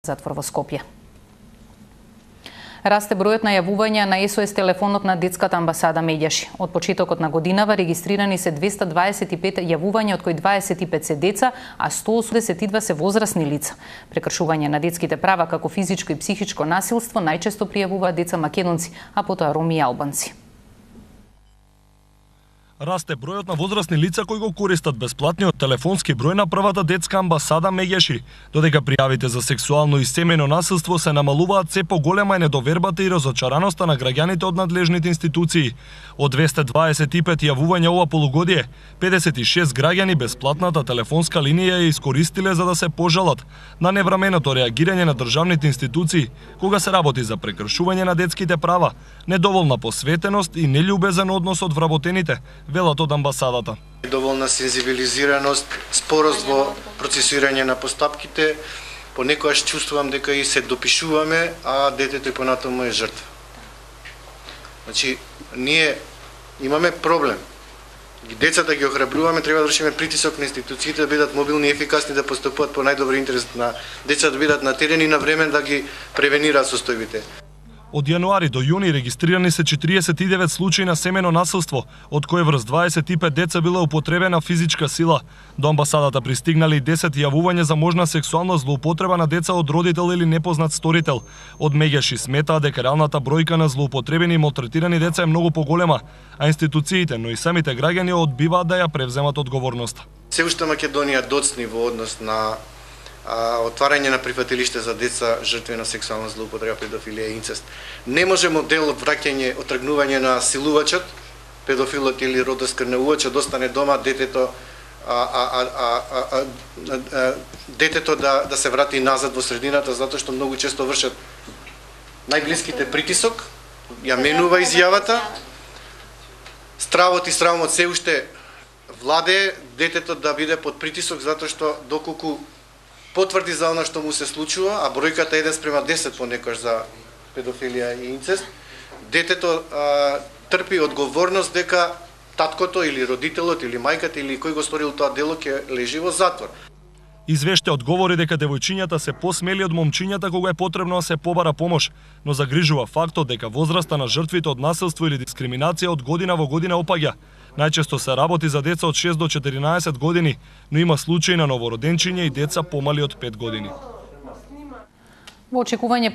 затвор во Скопје. Расте бројот на јавувања на СОС телефонот на детската амбасада Меѓаши. Од почетокот на годинава регистрирани се 225 јавувања, од кои 25 се деца, а 182 се возрасни лица. Прекршување на детските права како физичко и психичко насилство најчесто пријавуваат деца македонци, а потоа роми и албанци. Расте бројот на возрастни лица кои го користат бесплатниот телефонски број на првата детска амбасада Меѓаши, додека пријавите за сексуално и семејно насилство се намалуваат, се поголема е недовербата и разочараноста на граѓаните од надлежните институции. Од 225 јавувања ова полугодие, 56 граѓани бесплатната телефонска линија ја искористиле за да се пожалат на невременото реагирање на државните институции кога се работи за прекршување на детските права, недоволна посветеност и нељубезен однос од вработените, велат од амбасадата. Доволна сензибилизираност, спорост во процесирање на постапките, понекогаш чувствувам дека и се допишуваме, а детето и понатаму е жртва. Значи, ние имаме проблем. Децата ги охрабруваме, треба да вршиме притисок на институциите да бидат мобилни и ефикасни, да постапуваат по најдобри интерес на децата, да бидат на терен и на време да ги превенираат состојбите. Од јануари до јуни регистрирани се 49 случаи на семено насилство, од кои врз 25 деца била употребена физичка сила. До амбасадата пристигнали 10 јавувања за можна сексуална злоупотреба на деца од родител или непознат сторител. Од Меѓаши сметаа дека реалната бројка на злоупотребени и малтретирани деца е многу поголема, а институциите, но и самите граѓани одбиваат да ја превземат одговорноста. Се уште Македонија доцни во однос на отварање на прифатилиште за деца жртви на сексуална злоупотреба, педофилија и инцест. Не може модел од враќање, отргнување на силувачот, педофилот или родоскрнеувачот да остане дома, детето да се врати назад во средината, затоа што многу често вршат најблиските притисок, ја менува изјавата, стравот и срамот се уште владее, детето да биде под притисок, затоа што доколку потврди за она што му се случува, а бројката е 1:10 понекогаш за педофилија и инцест, детето трпи одговорност дека таткото или родителот или мајката или кој го сторил тоа дело ќе лежи во затвор. Извеште одговори дека девојчињата се посмели од момчињата кога е потребно да се побара помош, но загрижува фактот дека возраста на жртвите од насилство или дискриминација од година во година опаѓа. Најчесто се работи за деца од 6 до 14 години, но има случаи на новороденчиња и деца помали од 5 години. Во очекување